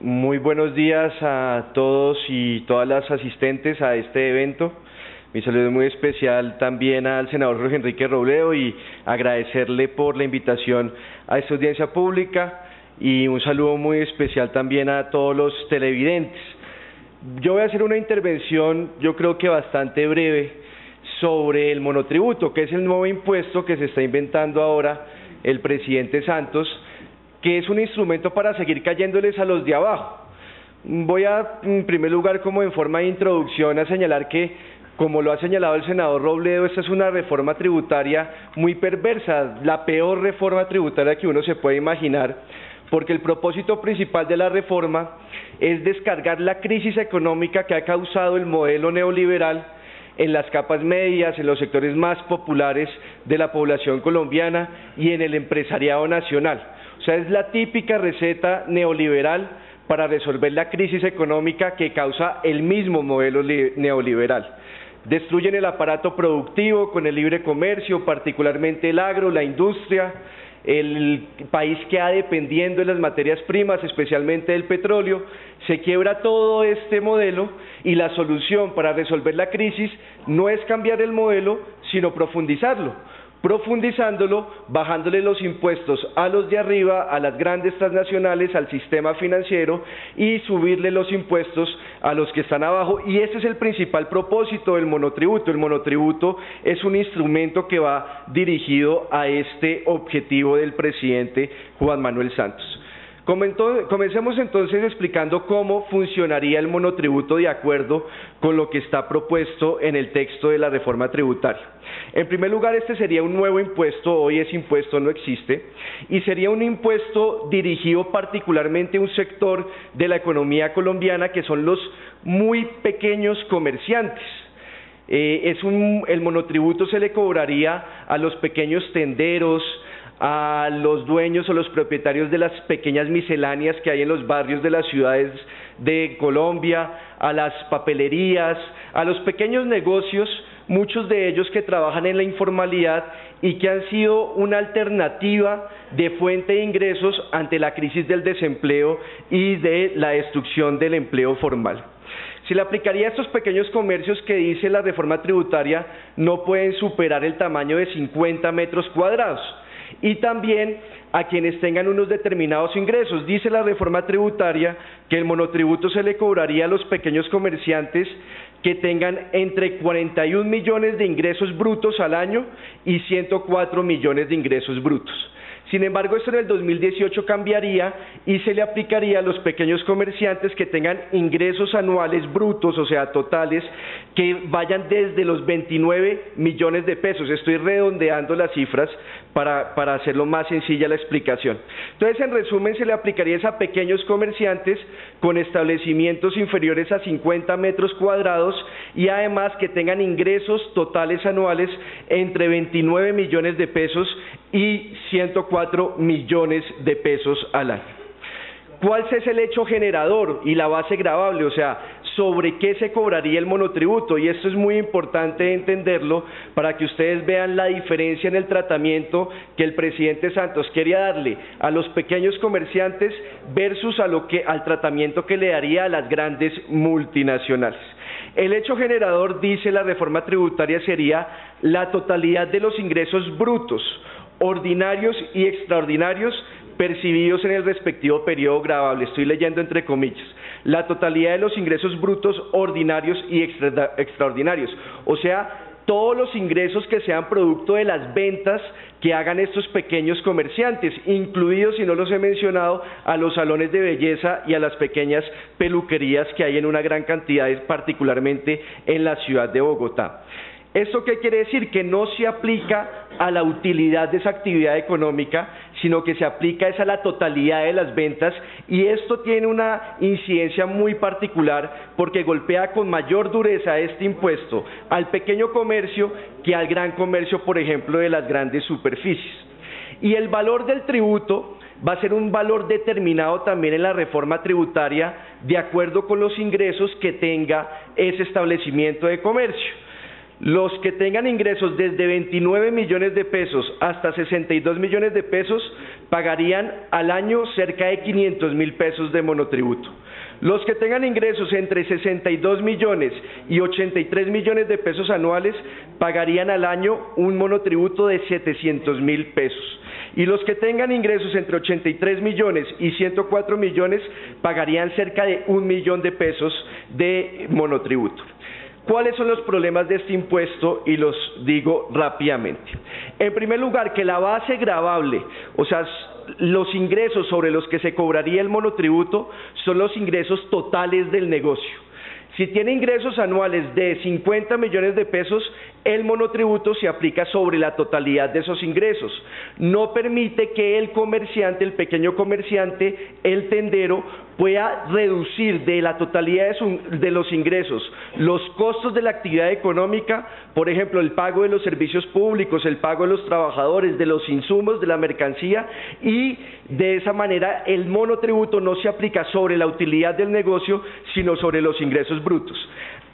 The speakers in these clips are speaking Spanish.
Muy buenos días a todos y todas las asistentes a este evento. Mi saludo muy especial también al senador Jorge Enrique Robledo y agradecerle por la invitación a esta audiencia pública y un saludo muy especial también a todos los televidentes. Yo voy a hacer una intervención, yo creo que bastante breve, sobre el monotributo, que es el nuevo impuesto que se está inventando ahora el presidente Santos, que es un instrumento para seguir cayéndoles a los de abajo. Voy a, en primer lugar, como en forma de introducción, a señalar que, como lo ha señalado el senador Robledo, esta es una reforma tributaria muy perversa, la peor reforma tributaria que uno se puede imaginar, porque el propósito principal de la reforma es descargar la crisis económica que ha causado el modelo neoliberal en las capas medias, en los sectores más populares de la población colombiana y en el empresariado nacional. O sea, es la típica receta neoliberal para resolver la crisis económica que causa el mismo modelo neoliberal. Destruyen el aparato productivo con el libre comercio, particularmente el agro, la industria, el país queda dependiendo de las materias primas, especialmente del petróleo, se quiebra todo este modelo y la solución para resolver la crisis no es cambiar el modelo, sino profundizándolo, bajándole los impuestos a los de arriba, a las grandes transnacionales, al sistema financiero y subirle los impuestos a los que están abajo. Y ese es el principal propósito del monotributo. El monotributo es un instrumento que va dirigido a este objetivo del presidente Juan Manuel Santos. Comencemos entonces explicando cómo funcionaría el monotributo de acuerdo con lo que está propuesto en el texto de la reforma tributaria. En primer lugar, este sería un nuevo impuesto, hoy ese impuesto no existe, y sería un impuesto dirigido particularmente a un sector de la economía colombiana que son los muy pequeños comerciantes. El monotributo se le cobraría a los pequeños tenderos, a los dueños o los propietarios de las pequeñas misceláneas que hay en los barrios de las ciudades de Colombia, a las papelerías, a los pequeños negocios, muchos de ellos que trabajan en la informalidad y que han sido una alternativa de fuente de ingresos ante la crisis del desempleo y de la destrucción del empleo formal. Si le aplicaría a estos pequeños comercios que dice la reforma tributaria, no pueden superar el tamaño de 50 metros cuadrados. Y también a quienes tengan unos determinados ingresos. Dice la reforma tributaria que el monotributo se le cobraría a los pequeños comerciantes que tengan entre 41 millones de ingresos brutos al año y 104 millones de ingresos brutos. Sin embargo, esto en el 2018 cambiaría y se le aplicaría a los pequeños comerciantes que tengan ingresos anuales brutos, o sea, totales, que vayan desde los 29 millones de pesos. Estoy redondeando las cifras para hacerlo más sencilla la explicación. Entonces, en resumen, se le aplicaría a pequeños comerciantes con establecimientos inferiores a 50 metros cuadrados y además que tengan ingresos totales anuales entre 29 millones de pesos y 104 millones de pesos al año. ¿Cuál es el hecho generador y la base gravable? O sea, ¿sobre qué se cobraría el monotributo? Y esto es muy importante entenderlo para que ustedes vean la diferencia en el tratamiento que el presidente Santos quería darle a los pequeños comerciantes versus al tratamiento que le daría a las grandes multinacionales. El hecho generador, dice la reforma tributaria, sería la totalidad de los ingresos brutos, ordinarios y extraordinarios percibidos en el respectivo periodo gravable. Estoy leyendo entre comillas. La totalidad de los ingresos brutos ordinarios y extraordinarios. O sea, todos los ingresos que sean producto de las ventas que hagan estos pequeños comerciantes, incluidos, si no los he mencionado, a los salones de belleza y a las pequeñas peluquerías que hay en una gran cantidad, particularmente en la ciudad de Bogotá. ¿Esto qué quiere decir? Que no se aplica a la utilidad de esa actividad económica, sino que se aplica a la totalidad de las ventas, y esto tiene una incidencia muy particular porque golpea con mayor dureza este impuesto al pequeño comercio que al gran comercio, por ejemplo, de las grandes superficies. Y el valor del tributo va a ser un valor determinado también en la reforma tributaria de acuerdo con los ingresos que tenga ese establecimiento de comercio. Los que tengan ingresos desde 29 millones de pesos hasta 62 millones de pesos pagarían al año cerca de 500.000 pesos de monotributo. Los que tengan ingresos entre 62 millones y 83 millones de pesos anuales pagarían al año un monotributo de 700.000 pesos. Y los que tengan ingresos entre 83 millones y 104 millones pagarían cerca de 1 millón de pesos de monotributo. ¿Cuáles son los problemas de este impuesto? Y los digo rápidamente. En primer lugar, que la base gravable, o sea, los ingresos sobre los que se cobraría el monotributo son los ingresos totales del negocio. Si tiene ingresos anuales de 50 millones de pesos, el monotributo se aplica sobre la totalidad de esos ingresos. No permite que el comerciante, el pequeño comerciante, el tendero, pueda reducir de la totalidad de los ingresos los costos de la actividad económica, por ejemplo, el pago de los servicios públicos, el pago de los trabajadores, de los insumos, de la mercancía, y de esa manera el monotributo no se aplica sobre la utilidad del negocio, sino sobre los ingresos brutos.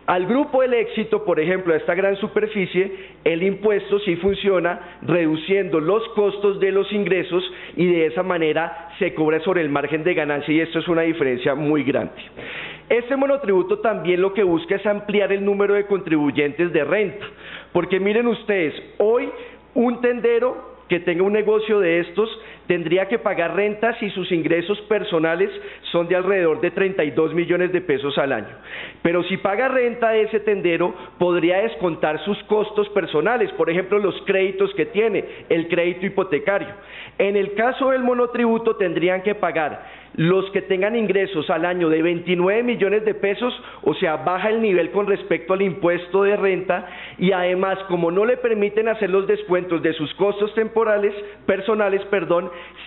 Al grupo del éxito, por ejemplo, a esta gran superficie, el impuesto sí funciona reduciendo los costos de los ingresos y de esa manera se cobra sobre el margen de ganancia, y esto es una diferencia muy grande. Este monotributo también lo que busca es ampliar el número de contribuyentes de renta, porque miren ustedes, hoy un tendero que tenga un negocio de estos tendría que pagar renta si sus ingresos personales son de alrededor de 32 millones de pesos al año. Pero si paga renta de ese tendero, podría descontar sus costos personales, por ejemplo, los créditos que tiene, el crédito hipotecario. En el caso del monotributo tendrían que pagar los que tengan ingresos al año de 29 millones de pesos, o sea, baja el nivel con respecto al impuesto de renta, y además, como no le permiten hacer los descuentos de sus costos personales,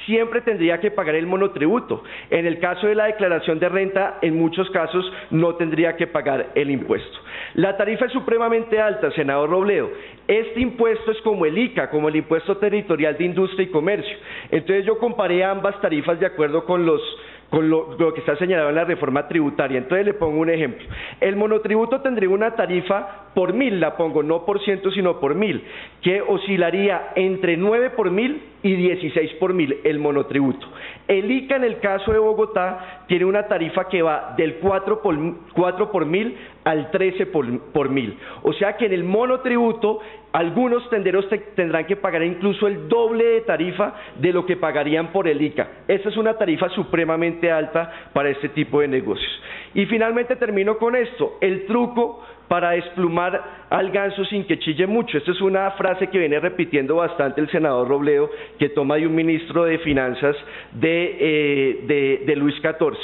siempre tendría que pagar el monotributo. En el caso de la declaración de renta, en muchos casos no tendría que pagar el impuesto. La tarifa es supremamente alta, senador Robledo. Este impuesto es como el ICA, como el Impuesto Territorial de Industria y Comercio. Entonces yo comparé ambas tarifas de acuerdo con lo que está señalado en la reforma tributaria. Entonces le pongo un ejemplo. El monotributo tendría una tarifa por 1000, la pongo no por ciento sino por 1000, que oscilaría entre 9 por 1000 y 16 por 1000 el monotributo. El ICA en el caso de Bogotá tiene una tarifa que va del 4 por 1000 al 13 por 1000. O sea que en el monotributo algunos tenderos tendrán que pagar incluso el doble de tarifa de lo que pagarían por el ICA. Esa es una tarifa supremamente alta para este tipo de negocios. Y finalmente termino con esto, el truco para desplumar al ganso sin que chille mucho. Esta es una frase que viene repitiendo bastante el senador Robledo, que toma de un ministro de Finanzas de Luis XIV.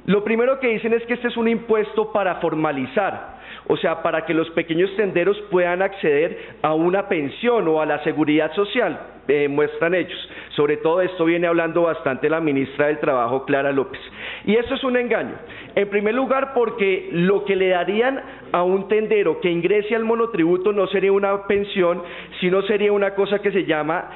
Lo primero que dicen es que este es un impuesto para formalizar, o sea, para que los pequeños tenderos puedan acceder a una pensión o a la seguridad social, muestran ellos. Sobre todo esto viene hablando bastante la ministra del Trabajo, Clara López. Y eso es un engaño. En primer lugar, porque lo que le darían a un tendero que ingrese al monotributo no sería una pensión, sino sería una cosa que se llaman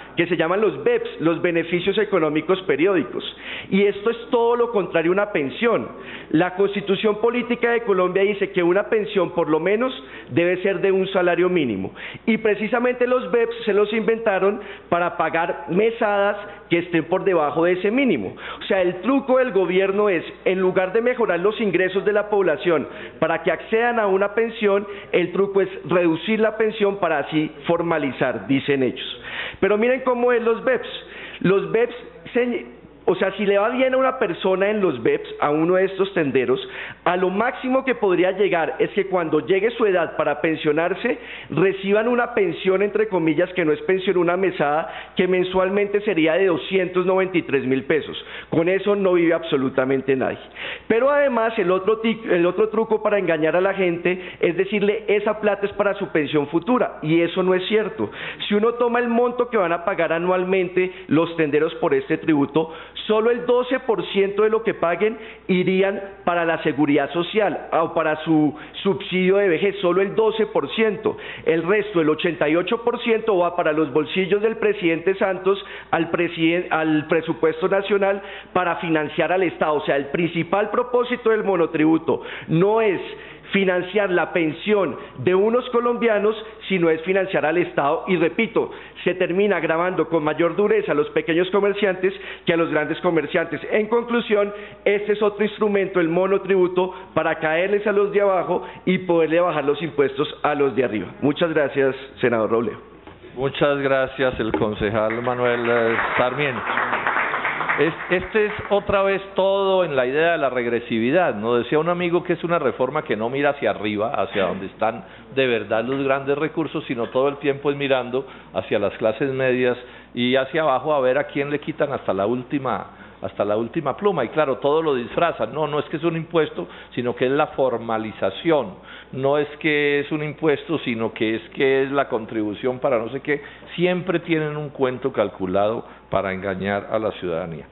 los BEPS, los beneficios económicos periódicos. Y esto es todo lo contrario a una pensión. La Constitución Política de Colombia dice que una pensión por lo menos debe ser de un salario mínimo. Y precisamente los BEPS se los inventaron para pagar mesadas que estén por debajo de ese mínimo. O sea, el truco del gobierno es, en lugar de mejorar los ingresos de la población para que accedan a una pensión, el truco es reducir la pensión para así formalizar, dicen ellos. Pero miren cómo es los BEPS. Los BEPS, o sea, si le va bien a una persona en los BEPS, a uno de estos tenderos, a lo máximo que podría llegar es que cuando llegue su edad para pensionarse, reciban una pensión, entre comillas, que no es pensión, una mesada, que mensualmente sería de 293.000 pesos. Con eso no vive absolutamente nadie. Pero además, el otro truco para engañar a la gente es decirle, esa plata es para su pensión futura, y eso no es cierto. Si uno toma el monto que van a pagar anualmente los tenderos por este tributo, solo el 12% de lo que paguen irían para la seguridad social o para su subsidio de vejez, solo el 12%. El resto, el 88%, va para los bolsillos del presidente Santos, al presupuesto nacional, para financiar al Estado. O sea, el principal propósito del monotributo no es financiar la pensión de unos colombianos, sino es financiar al Estado, y repito, se termina agravando con mayor dureza a los pequeños comerciantes que a los grandes comerciantes. En conclusión, este es otro instrumento, el monotributo, para caerles a los de abajo y poderle bajar los impuestos a los de arriba. Muchas gracias, senador Robledo. Muchas gracias, el concejal Manuel Sarmiento. Este es otra vez todo en la idea de la regresividad, ¿no? Decía un amigo que es una reforma que no mira hacia arriba, hacia donde están de verdad los grandes recursos, sino todo el tiempo es mirando hacia las clases medias y hacia abajo a ver a quién le quitan hasta la última pluma. Y claro, todo lo disfrazan. No es que es un impuesto, sino que es la formalización. No es que es un impuesto, sino que es la contribución para no sé qué. Siempre tienen un cuento calculado para engañar a la ciudadanía.